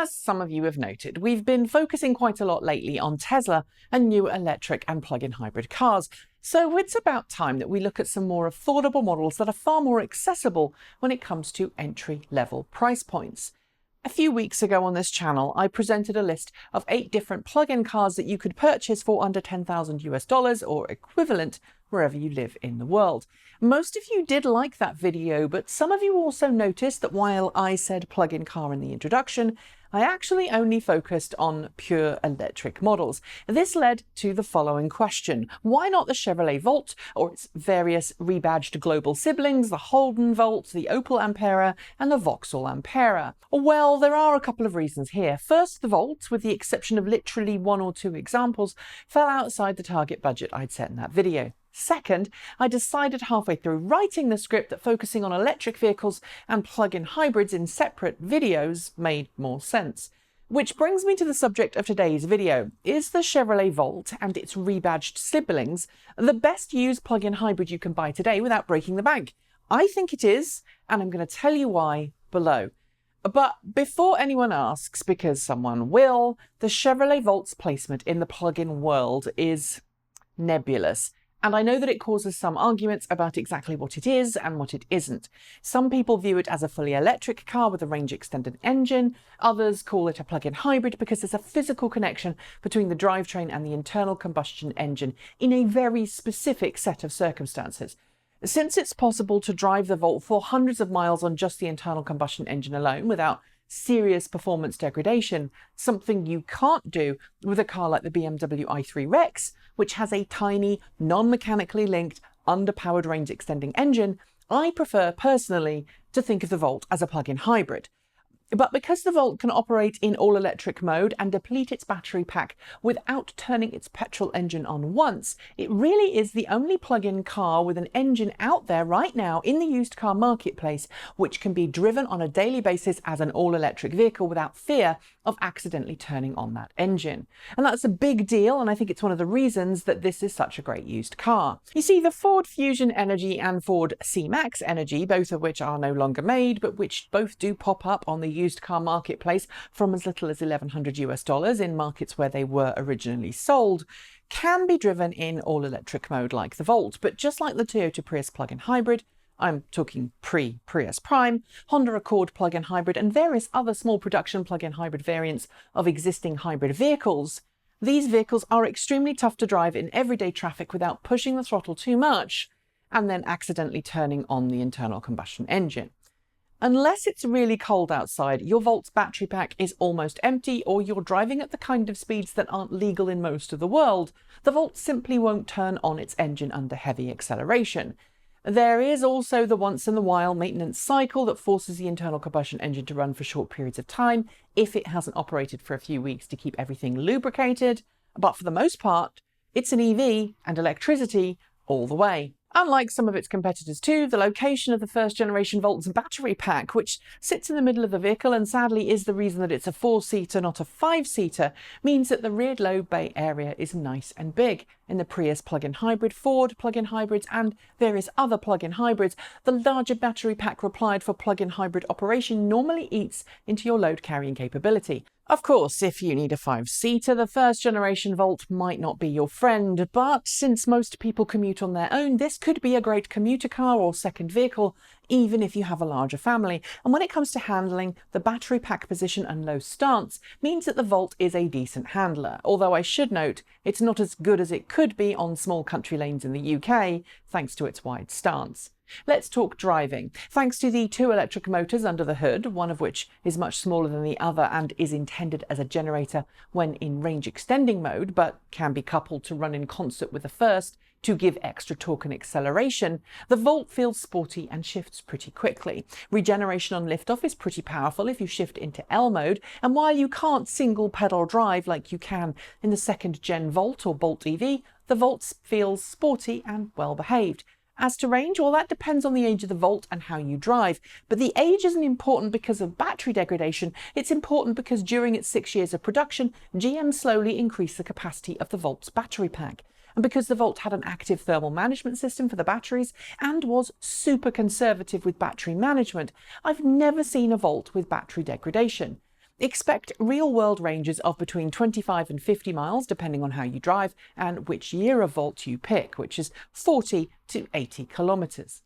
As some of you have noted, we've been focusing quite a lot lately on Tesla and new electric and plug-in hybrid cars. So it's about time that we look at some more affordable models that are far more accessible when it comes to entry-level price points. A few weeks ago on this channel, I presented a list of 8 different plug-in cars that you could purchase for under $10,000 or equivalent wherever you live in the world. Most of you did like that video, but some of you also noticed that while I said plug-in car in the introduction, I actually only focused on pure electric models. This led to the following question: why not the Chevrolet Volt or its various rebadged global siblings, the Holden Volt, the Opel Ampera, and the Vauxhall Ampera? Well, there are a couple of reasons here. First, the Volt, with the exception of literally 1 or 2 examples, fell outside the target budget I'd set in that video. Second, I decided halfway through writing the script that focusing on electric vehicles and plug-in hybrids in separate videos made more sense. Which brings me to the subject of today's video. Is the Chevrolet Volt and its rebadged siblings the best used plug-in hybrid you can buy today without breaking the bank? I think it is, and I'm going to tell you why below. But before anyone asks, because someone will, the Chevrolet Volt's placement in the plug-in world is nebulous. And I know that it causes some arguments about exactly what it is and what it isn't. Some people view it as a fully electric car with a range-extended engine. Others call it a plug-in hybrid because there's a physical connection between the drivetrain and the internal combustion engine in a very specific set of circumstances. Since it's possible to drive the Volt for hundreds of miles on just the internal combustion engine alone without serious performance degradation, something you can't do with a car like the BMW i3 Rex, which has a tiny, non-mechanically linked, underpowered range-extending engine, I prefer personally to think of the Volt as a plug-in hybrid. But because the Volt can operate in all-electric mode and deplete its battery pack without turning its petrol engine on once, it really is the only plug-in car with an engine out there right now in the used car marketplace which can be driven on a daily basis as an all-electric vehicle without fear of accidentally turning on that engine. And that's a big deal, and I think it's one of the reasons that this is such a great used car. You see, the Ford Fusion Energy and Ford C-Max Energy, both of which are no longer made, but which both do pop up on the used car marketplace from as little as $1,100 in markets where they were originally sold, can be driven in all-electric mode like the Volt. But just like the Toyota Prius plug-in hybrid, I'm talking pre-Prius Prime, Honda Accord plug-in hybrid, and various other small production plug-in hybrid variants of existing hybrid vehicles, these vehicles are extremely tough to drive in everyday traffic without pushing the throttle too much and then accidentally turning on the internal combustion engine. Unless it's really cold outside, your Volt's battery pack is almost empty, or you're driving at the kind of speeds that aren't legal in most of the world, the Volt simply won't turn on its engine under heavy acceleration. There is also the once-in-a-while maintenance cycle that forces the internal combustion engine to run for short periods of time if it hasn't operated for a few weeks to keep everything lubricated, but for the most part, it's an EV and electricity all the way. Unlike some of its competitors too, the location of the first-generation Volt's battery pack, which sits in the middle of the vehicle and sadly is the reason that it's a 4-seater, not a 5-seater, means that the rear low bay area is nice and big. In the Prius plug-in hybrid, Ford plug-in hybrids, and various other plug-in hybrids, the larger battery pack required for plug-in hybrid operation normally eats into your load carrying capability. Of course, if you need a 5-seater, the first-generation Volt might not be your friend, but since most people commute on their own, this could be a great commuter car or second vehicle, even if you have a larger family. And when it comes to handling, the battery pack position and low stance means that the Volt is a decent handler, although I should note it's not as good as it could be on small country lanes in the UK, thanks to its wide stance. Let's talk driving. Thanks to the 2 electric motors under the hood, one of which is much smaller than the other and is intended as a generator when in range extending mode, but can be coupled to run in concert with the first to give extra torque and acceleration, the Volt feels sporty and shifts pretty quickly. Regeneration on liftoff is pretty powerful if you shift into L mode, and while you can't single pedal drive like you can in the 2nd gen Volt or Bolt EV, the Volt feels sporty and well behaved. As to range, well, that depends on the age of the Volt and how you drive. But the age isn't important because of battery degradation. It's important because during its 6 years of production, GM slowly increased the capacity of the Volt's battery pack. And because the Volt had an active thermal management system for the batteries and was super conservative with battery management, I've never seen a Volt with battery degradation. Expect real-world ranges of between 25 and 50 miles, depending on how you drive and which year of Volt you pick, which is 40 to 80 kilometres.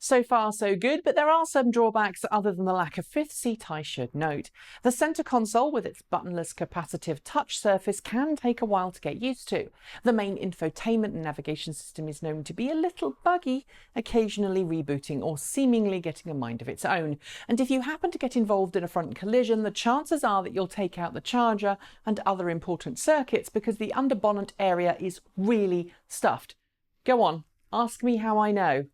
So far, so good, but there are some drawbacks other than the lack of fifth seat I should note. The centre console with its buttonless capacitive touch surface can take a while to get used to. The main infotainment and navigation system is known to be a little buggy, occasionally rebooting or seemingly getting a mind of its own. And if you happen to get involved in a front collision, the chances are that you'll take out the charger and other important circuits because the underbonnet area is really stuffed. Go on, ask me how I know.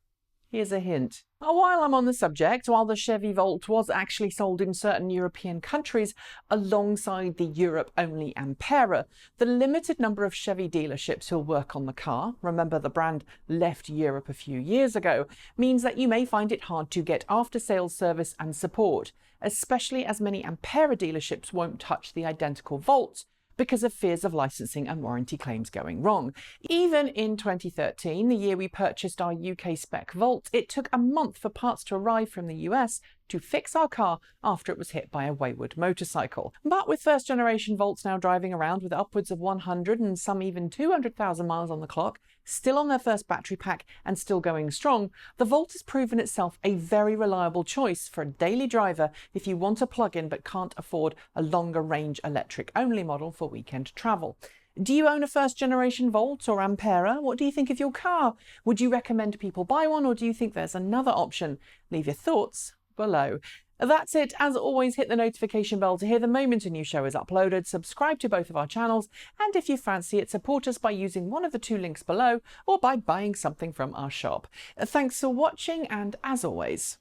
Here's a hint. While I'm on the subject, while the Chevy Volt was actually sold in certain European countries alongside the Europe-only Ampera, the limited number of Chevy dealerships who'll work on the car, remember the brand left Europe a few years ago, means that you may find it hard to get after-sales service and support, especially as many Ampera dealerships won't touch the identical Volts because of fears of licensing and warranty claims going wrong. Even in 2013, the year we purchased our UK spec Volt, it took a month for parts to arrive from the US to fix our car after it was hit by a wayward motorcycle. But with first generation Volts now driving around with upwards of 100 and some even 200,000 miles on the clock, still on their first battery pack and still going strong, the Volt has proven itself a very reliable choice for a daily driver if you want a plug-in but can't afford a longer range electric only model for weekend travel. Do you own a first generation Volt or Ampera? What do you think of your car? Would you recommend people buy one, or do you think there's another option? Leave your thoughts below. That's it. As always, hit the notification bell to hear the moment a new show is uploaded, subscribe to both of our channels, and if you fancy it, support us by using one of the two links below or by buying something from our shop. Thanks for watching, and as always,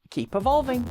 keep evolving.